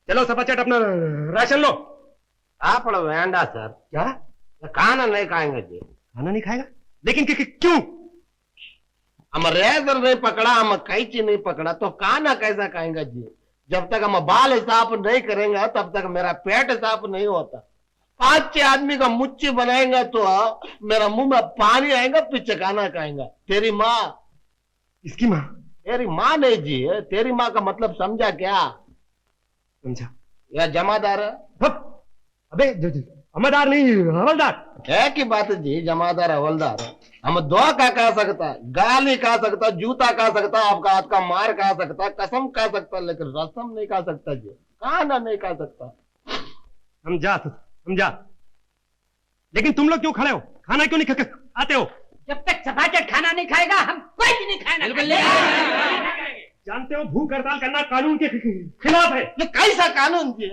चलो सफाचट अपना राशन लो। आप वेंडा सर, क्या खाना नहीं खाएंगे जी। खाना नहीं खाएगा? लेकिन क्यों? हम रेजर नहीं पकड़ा, हम कैंची नहीं पकड़ा तो खाना कैसा खाएंगे जी? जब तक हम बाल साफ नहीं करेंगे तब तक मेरा पेट साफ नहीं होता। 5-6 आदमी का मुच्ची बनाएंगा तो मेरा मुंह में पानी आएगा, पीछे खाना खाएंगा। तेरी माँ। इसकी माँ? तेरी माँ नहीं जी, तेरी माँ का मतलब समझा क्या? समझा। यह जमादार है। अबे जमादार नहीं, हवलदार। एक ही बात है जी, जमादार हवलदार। हम दो का कह सकता, गाली खा सकता, जूता खा सकता, आपका हाथ का मार खा सकता, कसम खा सकता, लेकिन रसम नहीं खा सकता जी, खाना नहीं खा सकता। समझा। लेकिन तुम लोग क्यों खड़े हो? खाना क्यों नहीं आते हो? जब तक सफाचट खाना नहीं खाएगा हम कोई भी नहीं खाना। जानते हो भूख हड़ताल करना कानून के खिलाफ है। ये कैसा कानून जी?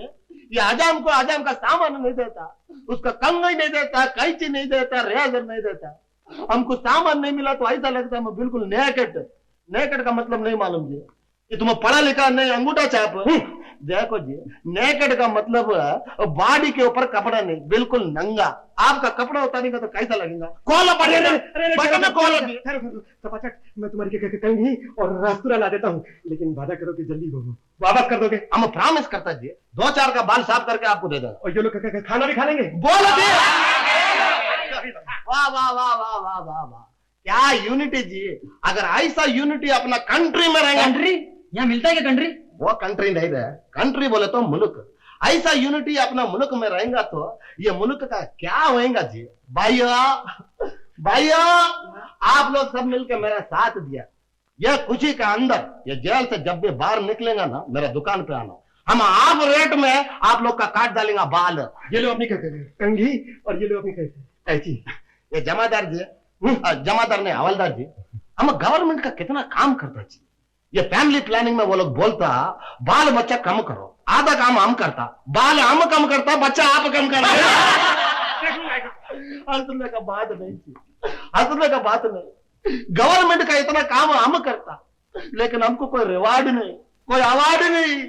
ये हजाम को हजाम का सामान नहीं देता, उसका कंघी नहीं देता, कैंची नहीं देता, रेजर नहीं देता। हमको सामान नहीं मिला तो ऐसा लगता है मैं बिल्कुल नेकेड का मतलब नहीं मालूम जी। कि तुम्हें पढ़ा लिखा नहीं, अंगूठा छाप। देखो जी, नेकेड का मतलब बॉडी के ऊपर कपड़ा नहीं, बिल्कुल नंगा। आपका कपड़ा उतारेगा तो कैसा लगेगा? कॉल सफाचट, मैं तुम्हारी कंघी और रास्तुरा ला देता हूँ, लेकिन वादा करो कि जल्दी वापस कर दोगे। हम प्रॉमिस करता जी, 2-4 का बाल साफ करके आपको दे देगा। और ये लोग खाना भी खा लेंगे। बोलो जी। वाह वाह वाह वाह वाह वाह वाह, क्या यूनिटी जी। अगर ऐसा यूनिटी अपना कंट्री में रहेगा। कंट्री यहाँ मिलता है क्या? कंट्री वो कंट्री नहीं रहे, कंट्री बोले तो मुल्क। ऐसा यूनिटी अपना मुल्क में रहेगा तो ये मुल्क का क्या होएगा जी। भाइयों आप लोग सब मिलकर मेरा साथ दिया। ये खुशी का अंदर, ये जेल से जब भी बाहर निकलेगा ना, मेरा दुकान पे आना। हम आप रेट में आप लोग का काट डालेंगे बाल। ये लो अपनी कंघी और ये लो अपनी कैंची। ये जमादार जी, जमादार ने हवलदार जी, हम गवर्नमेंट का कितना काम करता जी। ये फैमिली प्लानिंग में वो लोग बोलता बाल बच्चा कम करो, आधा काम हम करता, बाल हम कम करता, बच्चा आप कम करता। हंसने का बात नहीं थी, हंसने का बात नहीं। गवर्नमेंट का इतना काम हम करता, लेकिन हमको कोई रिवार्ड नहीं, कोई अवार्ड नहीं।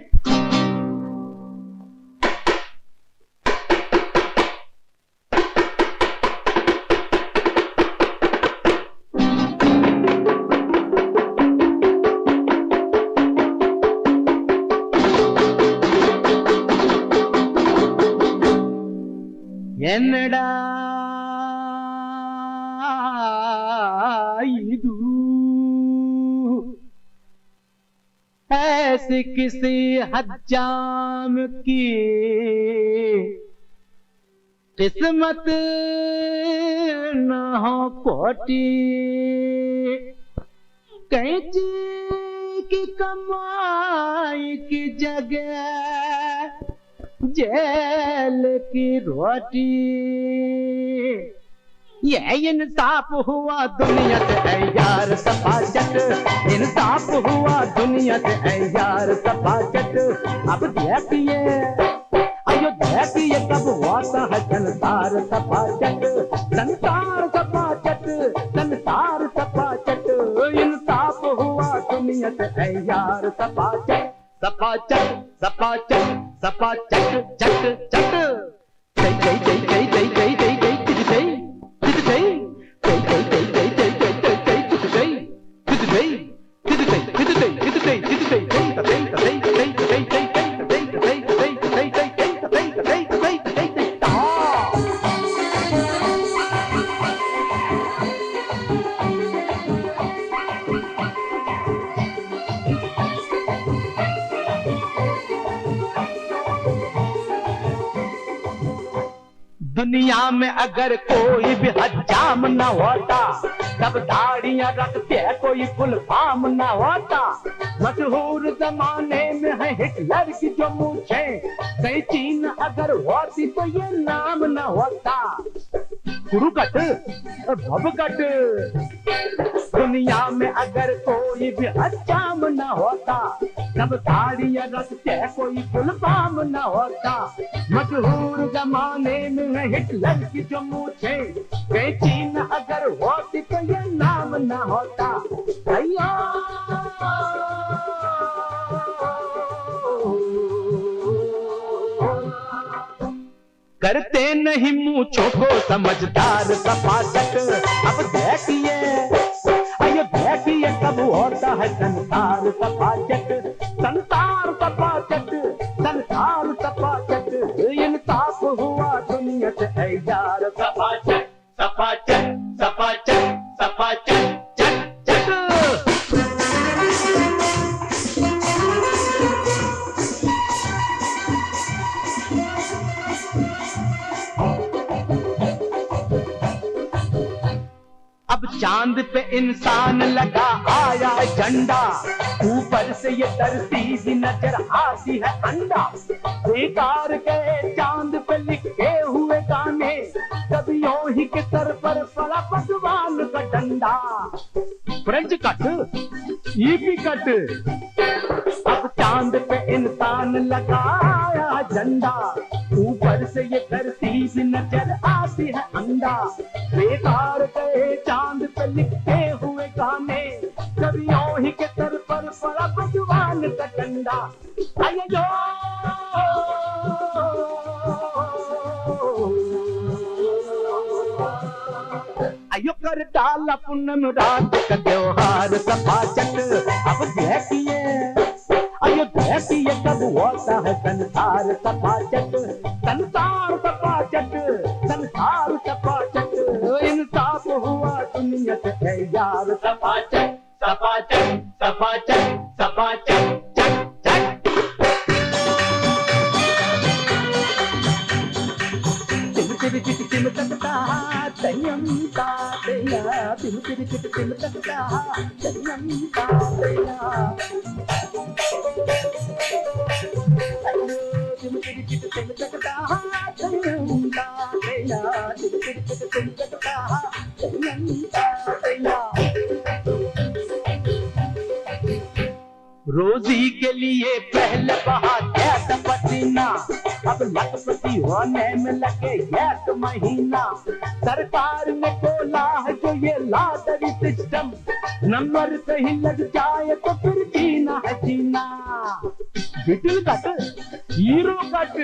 ಎನ್ನಡ ಇದು ऐसी किसी हज्जाम की किस्मत न हो कोटी, कैंची की कमाई की जगह जेल की रोटी। ये इंसाफ हुआ दुनिया से ऐ यार सफाचट, इंसाफ हुआ दुनिया से ऐ यार सफाचट। अब देखिए अयो देखिए कब होता है संसार सफाचट, संसार सफाचट, संसार सफाचट। इंसाफ हुआ दुनिया से ऐ यार सफाचट, सफाचट सफाचट सफाचट चट चट। जय जय जय जय जय जय जय जय जय जय जय जय जय जय जय दुनिया में अगर कोई भी हजाम न होता, तब दाढ़ियां रखते कोई फुल फाम न होता। मशहूर जमाने में है हिटलर की जो मूछे, कई चीन अगर होती तो ये नाम न होता। गुरु कट भब कट। दुनिया में अगर कोई भी हजाम न होता, तब दाढ़ियां रखते कोई फुल फाम न होता। मशहूर जमाने में हिटलर की जो मूछे, कई चीन अगर होती तो ये नाम न होता। भैया करते नहीं मूंछों को समझदार सपाचक। अब देखिए अयो देखिए कब होता है संसार सपाचक, संसार सपाचक, संसार सपाचक। इंसाफ हुआ दुनिया से है यार। सपाचक सपाचक सपाचक सपाचक चक चक। अब चांद पे इंसान लगा आया झंडा, ऊपर से ये धरती भी नजर आती है अंडा। बेकार गए चांद पे लिखे हुए गाने, कवियों ही के सर पर पड़ा भगवान का डंडा। French cut EP cut. अब चांद पे इंसान लगाया झंडा, ऊपर से ये धरती भी नजर आती है अंडा। बेकार गए चांद पे लिखे हुए गाने, कवियों ही के सर पर पड़ा भगवान का डंडा। अयो अयो कर डाला पूनम रात का त्योहार सपाचक। अब देखिए अयो देखिए कब होता है संसार सपाचक, संसार सपाचक, संसार सपाचक। इंसाफ हुआ दुनिया से है यार। सपाचक सपाचक सपाचक सपाचक चक चक। तिम तिम तिम तिम तकता तयम ता तया, तिम तिम तिम तिम तकता तयम ता तया। तिम तिम तिम तिम तकता तयम ता तया, तिम तिम तिम तिम तकता तयम ता तया। रोजी के लिए पहले बहाते था पसीना, अब लखपति होने में लगे एक महीना। सरकार ने खोला है जो ये लॉटरी सिस्टम, नंबर सही लग जाए तो फिर जीना है जीना। Beatle cut hero cut.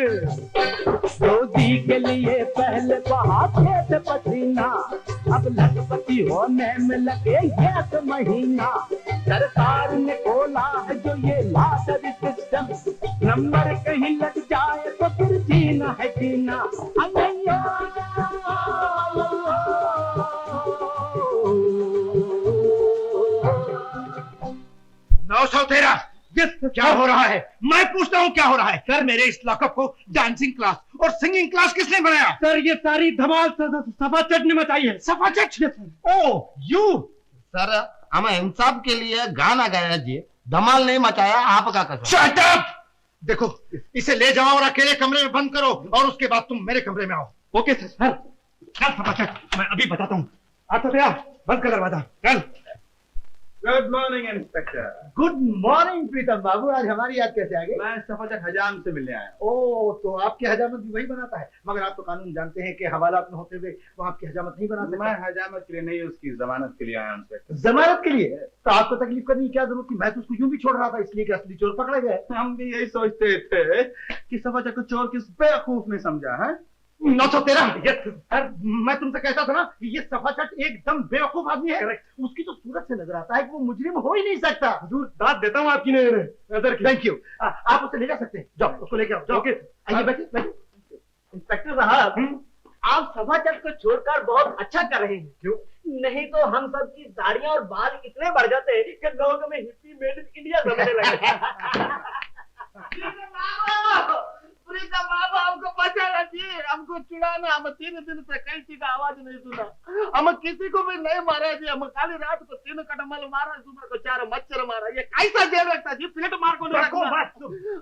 रोजी के लिए पहले बहाते थे पसीना, अब लखपति होने में लगे एक महीना। सरकार ने खोला है जो ये लॉटरी सिस्टम, नंबर कहीं लग जाए तो फिर जीना है जीना। नौ सौ तेरह क्या हो रहा है? मैं पूछता हूँ क्या हो रहा है? सर मेरे इस लॉकअप को डांसिंग क्लास और सिंगिंग क्लास किसने बनाया? सर ये सारी धमाल सफाचट ने मचाई है। सफाचट? ओ यू। सर हम इंसाफ के लिए गाना गाया जी, धमाल नहीं मचाया आपका कसम। Shut up! देखो इसे ले जाओ और अकेले कमरे में बंद करो और उसके बाद तुम मेरे कमरे में आओ। Okay sir. चल सफाचट मैं अभी बताता हूँ। आता भैया बंद कर दरवाजा। चल। Good morning inspector. Good morning Pritam बाबू, आज हमारी याद कैसे आ गई? मैं सफाचक हजाम से मिलने आया। ओ तो आपकी हजामत भी वही बनाता है, मगर आप तो कानून जानते हैं कि हवालात में होते हुए वो आपकी हजामत नहीं बना सकता। मैं हजामत के लिए नहीं, उसकी जमानत के लिए आया इंस्पेक्टर। जमानत के लिए? तो आपको तकलीफ करने की क्या जरूरत थी? मैं तो उसको यूं भी छोड़ रहा था इसलिए कि असली चोर पकड़े गए। हम भी यही सोचते थे कि सफाचक को चोर किस बेवकूफ ने समझा है। 913। सर मैं तुमसे कहता था ना कि ये सफाचट एकदम बेवकूफ आदमी है। उसकी तो सूरत से नजर आता है कि वो मुजरिम हो ही नहीं सकता। हुजूर दाद देता हूँ आपकी नजर की। Thank you. आप उसे ले जा सकते हैं, जाओ उसको लेके आओ। ओके आइए बैठिए बैठिए। इंस्पेक्टर साहब आप सफाचट को छोड़कर बहुत अच्छा कर रहे हैं। क्यों? नहीं तो हम सब की दाढ़ियां और बाल इतने बढ़ जाते कि लोग हमें हिप्पी मेड इन इंडिया समझने लगे। प्रीतम बाबू हमको बचा रखिए, हमको छुड़ाना। हम 3 दिन से कैसी का आवाज नहीं सुना, हम किसी को भी नहीं मारा जी। हम खाली रात को 3 कटमल मारा, सुबह को 4 मच्छर मारा। ये कैसा जेल रखता जी? प्लेट मार को नहीं रखता।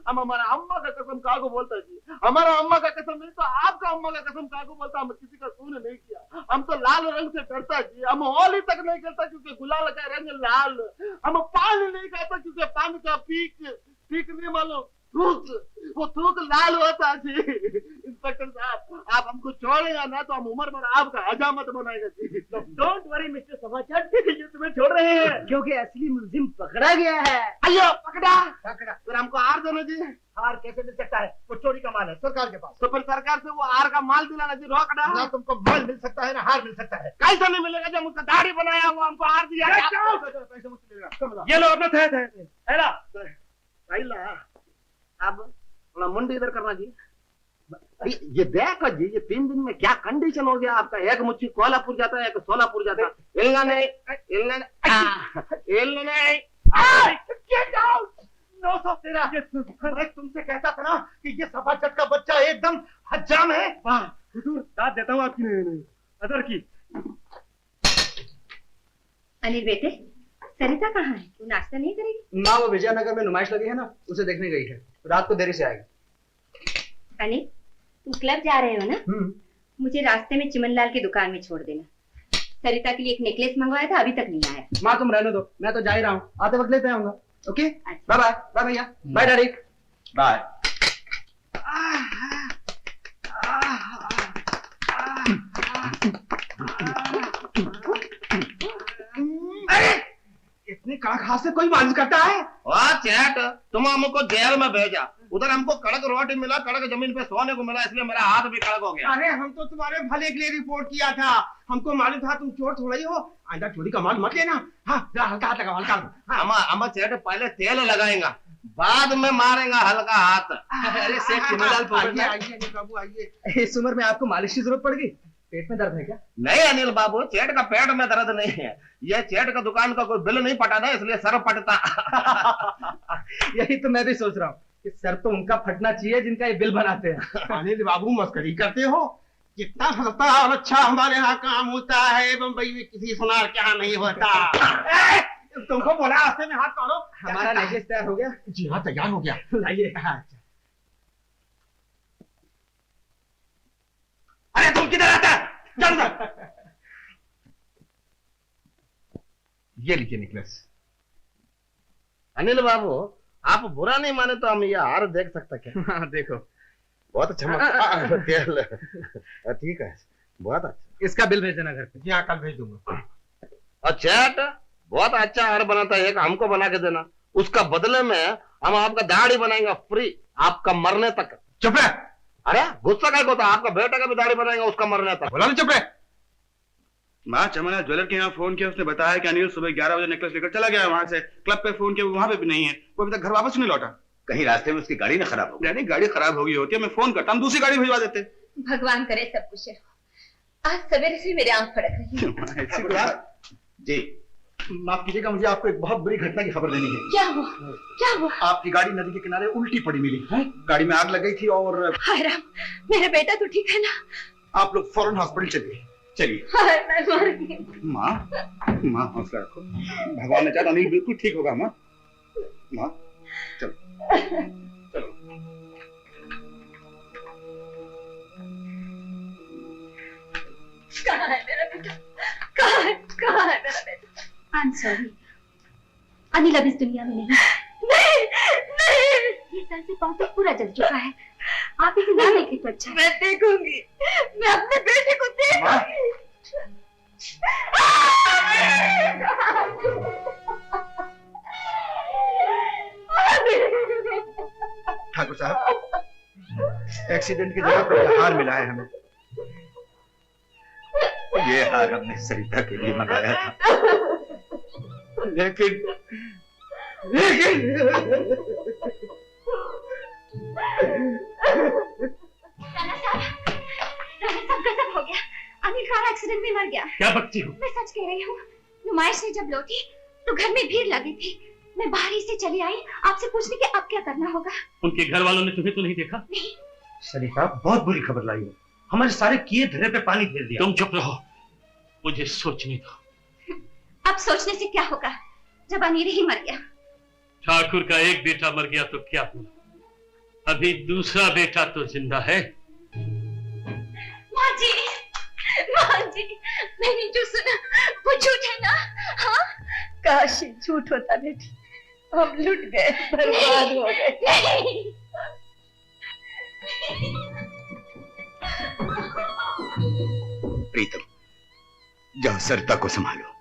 हम हमारा अम्मा का कसम कागो बोलता जी, हमारा अम्मा का कसम नहीं तो आपका अम्मा का कसम कागो बोलता। हम किसी का खून नहीं किया। हम तो लाल रंग से डरता जी। हम होली तक नहीं खेलता क्योंकि गुलाल का रंग लाल। हम पानी नहीं खाता क्योंकि पानी का पीक नहीं मालूम। वो थूक लाल होता जी। इंस्पेक्टर साहब आप हमको छोड़ेगा ना तो हम उम्र भर आपका हजामत बनाएगा जी। डोंट वरी मिस्टर सफाचट, ये तुम्हें छोड़ रहे हैं क्योंकि असली मुलजिम पकड़ा गया है। अयो पकड़ा फिर हमको हार देना जी। हार कैसे मिल सकता है? वो चोरी का माल है सरकार के पास। तो फिर सरकार से वो हार का माल दिलाना जी रोक ना रहा। तुमको माल मिल सकता है ना हार मिल सकता है। कैसा नहीं मिलेगा जब उसका दाढ़ी बनाया हुआ हमको हार दिया। पैसे मुझसे लेना, कम ला। ये लो अपना थे हैला। अब थोड़ा मुंडी इधर करना जी। ये देखो जी, ये 3 दिन में क्या कंडीशन हो गया आपका। एक मुट्ठी कोल्हापुर जाता है, एक सोलापुर जाता है। हिलना नहीं, हिलना नहीं, हिलना नहीं। Get out! 913। मैं तुमसे कहता था ना कि ये सफाचट का बच्चा एकदम हज्जाम है। वाह हुजूर, दाद देता हूँ आपकी अदर की। अनिल बेटे, सरिता कहाँ है? तू नाश्ता नहीं करेगी? माँ वो विजयनगर में नुमाइश लगी है ना, उसे देखने गई है। रात को देरी से आएगी। अनिल, तुम क्लब जा रहे हो ना? मुझे रास्ते में चिमनलाल की दुकान में छोड़ देना। सरिता के लिए एक नेकलेस मंगवाया था, अभी तक नहीं आया। माँ तुम रहने दो, मैं तो जा ही रहा हूँ, आते वक्त लेते आऊंगा। Okay bye bye. बाय भैया। Bye daddy. बाय। इतने कड़क हाथ से कोई मालिश करता है? वाह चैट, तुम हमको जेल में भेजा, उधर हमको कड़क रोटी मिला, कड़क जमीन पे सोने को मिला, इसलिए मेरा हाथ भी कड़क हो गया। अरे हम तो तुम्हारे भले के लिए रिपोर्ट किया था। हमको मालूम था तुम चोर थोड़ा ही हो। आइंदा चोरी का माल मत लेना। हाँ जरा हल्का हाथ लगाओ, हल्का हाथ। हम चैट पहले तेल लगाएगा, बाद में मारेगा हल्का हाथ। अरे सेठ चिमनलाल आइए आइए अनिल बाबू आइए। इस उम्र में आपको मालिश की जरूरत पड़ गई? पेट में दर्द है क्या? नहीं अनिल बाबू, चेट का पेट में दर्द नहीं है, ये चेट का दुकान का कोई बिल नहीं पटाता, इसलिए सर पटता। यही तो मैं भी सोच रहा हूँ कि सर तो उनका फटना चाहिए जिनका ये बिल बनाते हैं। अनिल बाबू मस्करी करते हो? कितना सस्ता और अच्छा हमारे यहाँ काम होता है, बम्बई में किसी सुनार के यहाँ नहीं होता। तुमको बोला रास्ते में हाथ मारो। हमारा नेकलेस तैयार हो गया? जी हाँ तैयार हो गया। लाइए। अरे तुम किधर आता है? जल्द ये लीजिए नेकलेस। अनिल बाबू, आप बुरा नहीं माने तो हम ये हार देख सकते क्या? हाँ देखो बहुत अच्छा तेल। ठीक है, बहुत अच्छा। इसका बिल भेज देना घर पे। जी हाँ कल भेज दूंगा। और चैट बहुत अच्छा हार बनाता है, एक हमको बना के देना, उसका बदले में हम आपका दाढ़ी बनाएंगे फ्री, आपका मरने तक। चुप रहे। अरे गुस्सा क्या होता, आपका बेटा का भी दाढ़ी बनाएंगे उसका मरने तक। बोला ना चुप रहे। माँ चमन ज्वेलर के यहाँ फोन किया, उसने बताया कि अनिल सुबह 11 बजे नेकलेस लेकर चला गया। वहां से क्लब पे फोन किया, वहां पे भी नहीं है, वो अभी तक घर वापस नहीं लौटा। कहीं रास्ते में उसकी गाड़ी ना खराब हो गई? नहीं गाड़ी खराब हो गई होती है, मैं फोन करता, हम दूसरी गाड़ी भिजवा देते। भगवान करे सब कुछ हो। आज सवेरे से मेरे आंख फड़क रही है। जी माफ कीजिएगा, मुझे आपको एक बहुत बुरी घटना की खबर देनी है। क्या हुआ? क्या हुआ? आपकी गाड़ी नदी के किनारे उल्टी पड़ी मिली है। गाड़ी में आग लग गई थी और हाय राम, मेरा बेटा तो ठीक है ना? आप लोग फौरन हॉस्पिटल चलिए। चलिए। हाय मैं मर गई। माँ माँ हौसला रखो, भगवान ने चाहा अनिल बिल्कुल ठीक होगा। माँ माँ चलो चलो। कहाँ है मेरा बेटा? कहाँ है मेरा बेटा? आई एम सॉरी, अनिल अब इस दुनिया में नहीं। नहीं, ये सर से पाउडर पूरा जल चुका है, आप इसे ना देखें तो अच्छा। मैं देखूंगी, मैं अपने बेटे को देखूंगी। ठाकुर साहब, एक्सीडेंट की जगह पर हार मिला है हमें। ये हार हमने सरिता के लिए मंगाया था, लेकिन सब गजब हो गया, अनिल कार एक्सीडेंट में मर गया। क्या बकती हो? मैं सच कह रही हूँ, नुमाइश से जब लौटी तो घर में भीड़ लगी थी, मैं बाहर ही से चली आई आपसे पूछने के अब क्या करना होगा। उनके घर वालों ने तुम्हें तो नहीं देखा? नहीं। सरिता बहुत बुरी खबर लाई हो, हमारे सारे किए धरे पे पानी फेर दिया। तुम चुप रहो, मुझे सोचने दो। अब सोचने से क्या होगा जब अनिल ही मर गया। ठाकुर का एक बेटा मर गया तो क्या हुआ, अभी दूसरा बेटा तो जिंदा है। माँ जी, मैंने जो सुना वो झूठ है ना? हाँ? काश ये झूठ होता बेटी, हम लुट गए, बर्बाद हो गए। नहीं। प्रीतम जाओ सरिता को संभालो।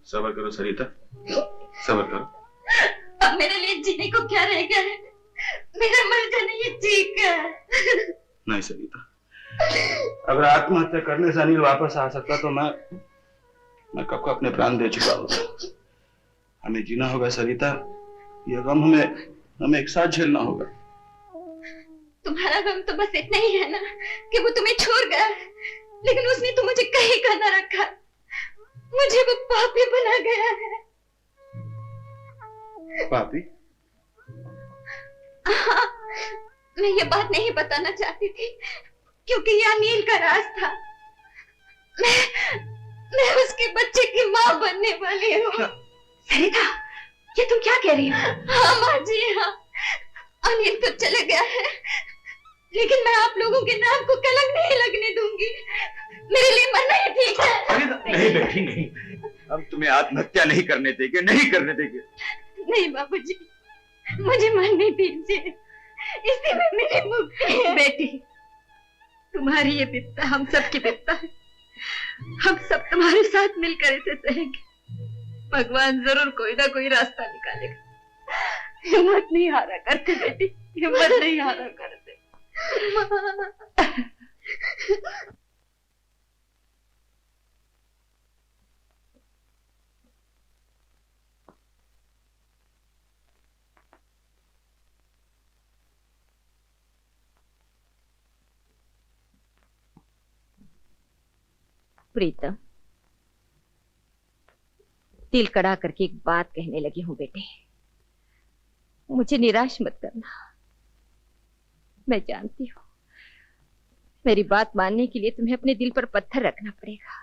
सब्र करो सरिता, सब्र करो। अब मेरे लिए जीने को क्या रह गया है? मेरा मर जाना ये ठीक है। नहीं सरिता, अगर आत्महत्या करने से अनिल वापस आ सकता तो मैं कब को अपने प्राण दे चुका होगा। हमें जीना होगा सरिता, यह गम हमें एक साथ झेलना होगा। तुम्हारा गम तो बस इतना ही है ना कि वो तुम्हें छोड़ गया, लेकिन उसने तो मुझे कहीं का ना रखा। मुझे वो पापी बना गया है। पापी? हाँ, मैं ये बात नहीं बताना चाहती थी क्योंकि ये अनिल का राज था। मैं उसके बच्चे की माँ बनने वाली हूँ। सरिता, ये तुम क्या कह रही हो? हाँ माँ जी, हाँ। अनिल तो चले गया है, लेकिन मैं आप लोगों के नाम को कलंक नहीं लगने दूंगी। मेरे लिए मरना ही ठीक है। नहीं बेटी नहीं, हम तुम्हें आत्महत्या नहीं करने देंगे, नहीं करने देंगे। नहीं बाबूजी, मुझे मरने दीजिए, इसी में मेरी मुक्ति है। बेटी, तुम्हारी ये विपदा हम सब की विपदा है। हम सब तुम्हारे साथ मिलकर इसे सहेंगे। भगवान जरूर कोई ना कोई रास्ता निकालेगा। हिम्मत नहीं हारा करते बेटी, हिम्मत नहीं हारा करते। प्रीतम, दिल कड़ा करके एक बात कहने लगी हूं बेटे, मुझे निराश मत करना। मैं जानती हूँ मेरी बात मानने के लिए तुम्हें अपने दिल पर पत्थर रखना पड़ेगा,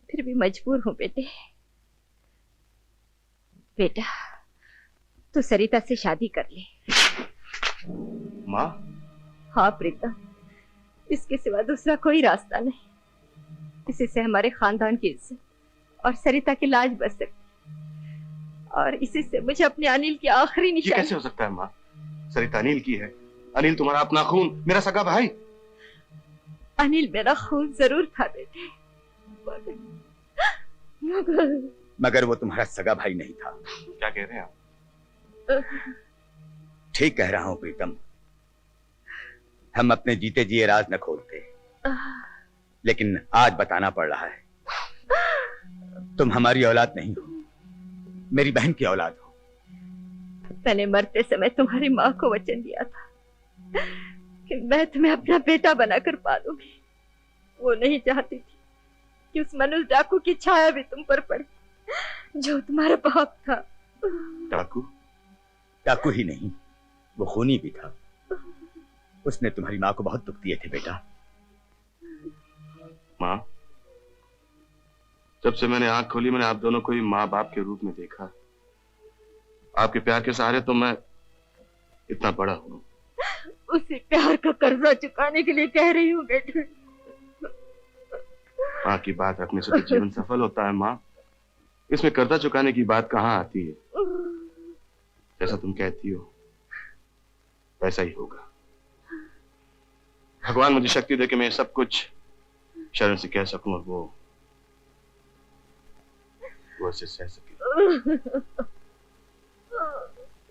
फिर भी मजबूर हूं बेटे। बेटा, तू सरिता से शादी कर ले। माँ? हाँ प्रीतम, इसके सिवा दूसरा कोई रास्ता नहीं। इसी से हमारे खानदान की इज्जत और सरिता की लाज बच सकती, और इसी से मुझे अपने अनिल की आखिरी ये निशानी। कैसे हो सकता है माँ? सरिता अनिल की है, अनिल तुम्हारा अपना खून, मेरा सगा भाई। अनिल मेरा खून जरूर था बेटे, मगर वो तुम्हारा सगा भाई नहीं था। क्या कह रहे हैं आप? ठीक कह रहा हूं प्रीतम, हम अपने जीते जिए राज न खोलते, लेकिन आज बताना पड़ रहा है। तुम हमारी औलाद नहीं हो, मेरी बहन की औलाद हो। मैंने मरते समय तुम्हारी माँ को वचन दिया था कि मैं तुम्हें अपना बेटा बनाकर पालूंगी। वो नहीं चाहती थी कि उस मनुष्य डाकू की छाया भी तुम पर पड़े, जो तुम्हारा बाप था। डाकू? डाकू ही नहीं, वो खूनी भी था। उसने तुम्हारी माँ को बहुत दुख दिए थे बेटा। माँ, जब से मैंने आंख खोली मैंने आप दोनों को ही माँ बाप के रूप में देखा। आपके प्यार के सहारे तो मैं इतना बड़ा हूँ। उसी प्यार का कर्जा चुकाने के लिए कह रही हूँ बेटे। माँ की बात रखने से तो जीवन सफल होता है माँ, इसमें कर्जा चुकाने की बात कहाँ आती है? जैसा तुम कहती हो वैसा ही होगा। भगवान मुझे शक्ति दे कि मैं सब कुछ शरण से कह सकूं और वो इसे सह सके।